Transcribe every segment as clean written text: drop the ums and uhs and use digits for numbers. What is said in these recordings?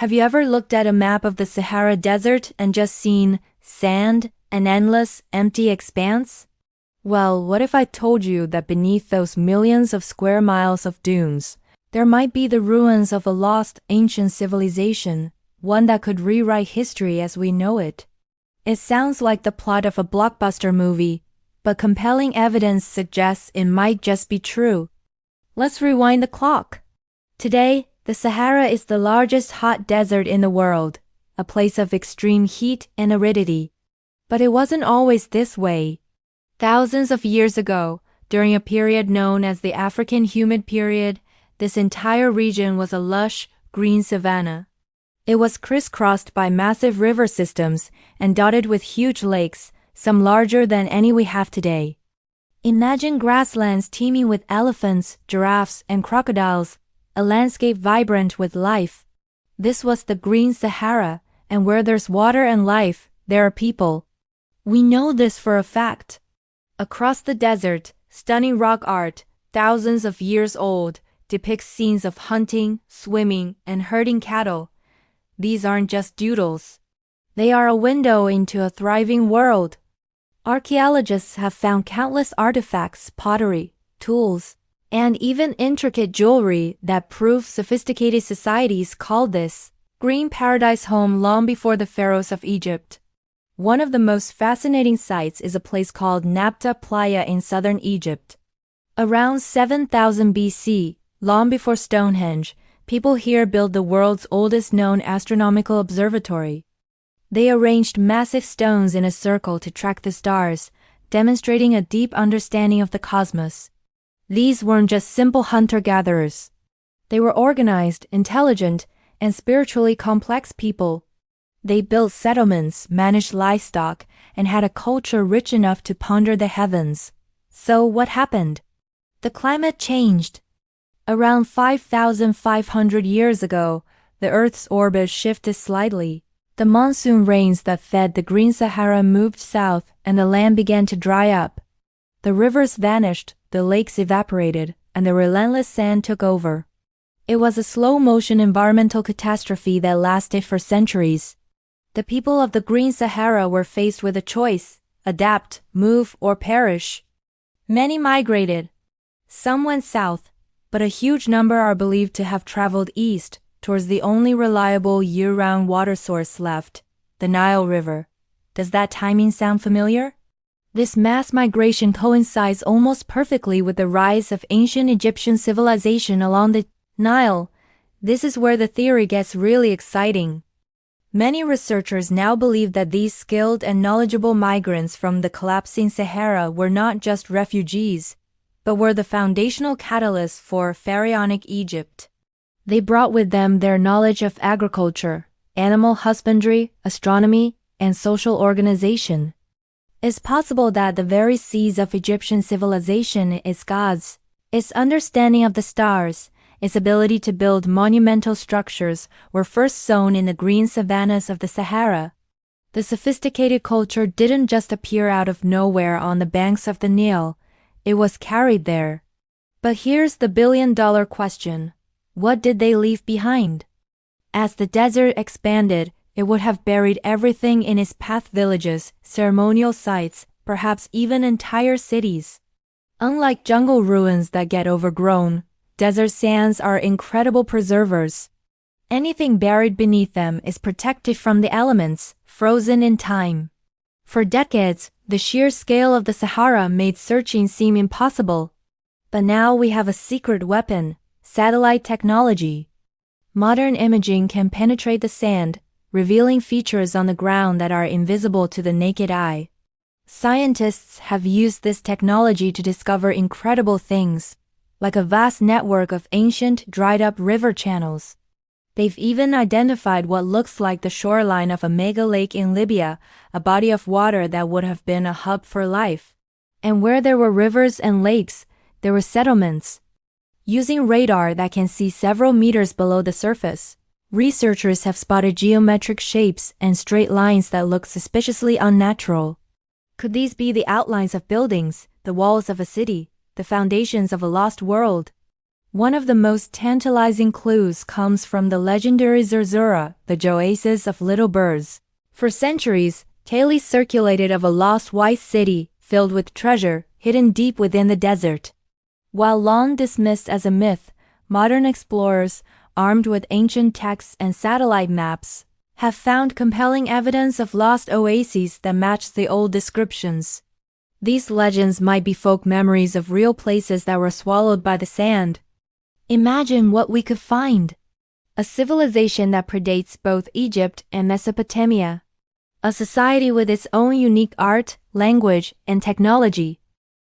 Have you ever looked at a map of the Sahara Desert and just seen sand, an endless, empty expanse? Well, what if I told you that beneath those millions of square miles of dunes, there might be the ruins of a lost ancient civilization, one that could rewrite history as we know it? It sounds like the plot of a blockbuster movie, but compelling evidence suggests it might just be true. Let's rewind the clock. Today, the Sahara is the largest hot desert in the world, a place of extreme heat and aridity. But it wasn't always this way. Thousands of years ago, during a period known as the African Humid Period, this entire region was a lush, green savanna. It was crisscrossed by massive river systems and dotted with huge lakes, some larger than any we have today. Imagine grasslands teeming with elephants, giraffes, and crocodiles, a landscape vibrant with life. This was the Green Sahara, and where there's water and life, there are people. We know this for a fact. Across the desert, stunning rock art, thousands of years old, depicts scenes of hunting, swimming, and herding cattle. These aren't just doodles. They are a window into a thriving world. Archaeologists have found countless artifacts, pottery, tools, and even intricate jewelry that prove sophisticated societies called this green paradise home long before the pharaohs of Egypt. One of the most fascinating sites is a place called Nabta Playa in southern Egypt. Around 7000 BC, long before Stonehenge, people here built the world's oldest known astronomical observatory. They arranged massive stones in a circle to track the stars, demonstrating a deep understanding of the cosmos. These weren't just simple hunter-gatherers. They were organized, intelligent, and spiritually complex people. They built settlements, managed livestock, and had a culture rich enough to ponder the heavens. So what happened? The climate changed. Around 5,500 years ago, the Earth's orbit shifted slightly. The monsoon rains that fed the Green Sahara moved south, and the land began to dry up. The rivers vanished, the lakes evaporated, and the relentless sand took over. It was a slow-motion environmental catastrophe that lasted for centuries. The people of the Green Sahara were faced with a choice: adapt, move, or perish. Many migrated. Some went south, but a huge number are believed to have traveled east, towards the only reliable year-round water source left, the Nile River. Does that timing sound familiar? This mass migration coincides almost perfectly with the rise of ancient Egyptian civilization along the Nile. This is where the theory gets really exciting. Many researchers now believe that these skilled and knowledgeable migrants from the collapsing Sahara were not just refugees, but were the foundational catalysts for pharaonic Egypt. They brought with them their knowledge of agriculture, animal husbandry, astronomy, and social organization. It's possible that the very seeds of Egyptian civilization, its gods, its understanding of the stars, its ability to build monumental structures, were first sown in the green savannas of the Sahara. The sophisticated culture didn't just appear out of nowhere on the banks of the Nile, it was carried there. But here's the billion-dollar question: what did they leave behind? As the desert expanded, it would have buried everything in its path: villages, ceremonial sites, perhaps even entire cities. Unlike jungle ruins that get overgrown, desert sands are incredible preservers. Anything buried beneath them is protected from the elements, frozen in time. For decades, the sheer scale of the Sahara made searching seem impossible. But now we have a secret weapon: satellite technology. Modern imaging can penetrate the sand, revealing features on the ground that are invisible to the naked eye. Scientists have used this technology to discover incredible things, like a vast network of ancient, dried-up river channels. They've even identified what looks like the shoreline of a mega lake in Libya, a body of water that would have been a hub for life. And where there were rivers and lakes, there were settlements. Using radar that can see several meters below the surface, researchers have spotted geometric shapes and straight lines that look suspiciously unnatural. Could these be the outlines of buildings, the walls of a city, the foundations of a lost world? One of the most tantalizing clues comes from the legendary Zerzura, the oasis of little birds. For centuries, tales circulated of a lost white city filled with treasure hidden deep within the desert. While long dismissed as a myth, modern explorers, armed with ancient texts and satellite maps, have found compelling evidence of lost oases that match the old descriptions. These legends might be folk memories of real places that were swallowed by the sand. Imagine what we could find. A civilization that predates both Egypt and Mesopotamia. A society with its own unique art, language, and technology.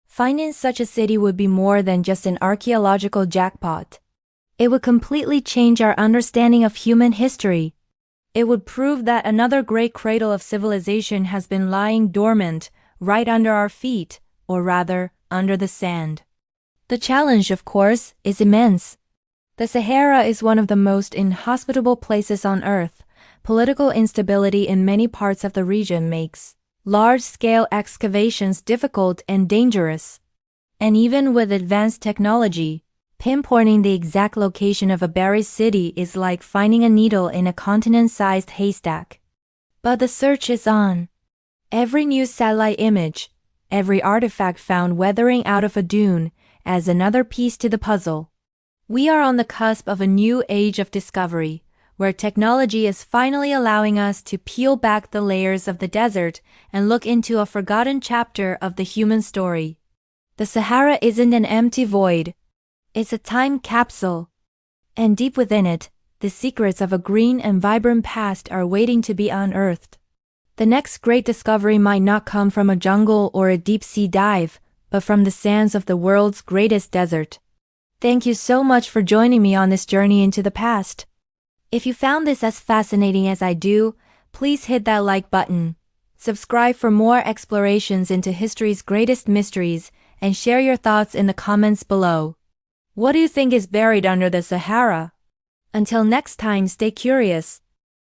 Finding such a city would be more than just an archaeological jackpot. It would completely change our understanding of human history. It would prove that another great cradle of civilization has been lying dormant right under our feet, or rather, under the sand. The challenge, of course, is immense. The Sahara is one of the most inhospitable places on Earth. Political instability in many parts of the region makes large-scale excavations difficult and dangerous. And even with advanced technology, pinpointing the exact location of a buried city is like finding a needle in a continent-sized haystack. But the search is on. Every new satellite image, every artifact found weathering out of a dune, adds another piece to the puzzle. We are on the cusp of a new age of discovery, where technology is finally allowing us to peel back the layers of the desert and look into a forgotten chapter of the human story. The Sahara isn't an empty void. It's a time capsule. And deep within it, the secrets of a green and vibrant past are waiting to be unearthed. The next great discovery might not come from a jungle or a deep-sea dive, but from the sands of the world's greatest desert. Thank you so much for joining me on this journey into the past. If you found this as fascinating as I do, please hit that like button. Subscribe for more explorations into history's greatest mysteries, and share your thoughts in the comments below. What do you think is buried under the Sahara? Until next time, stay curious.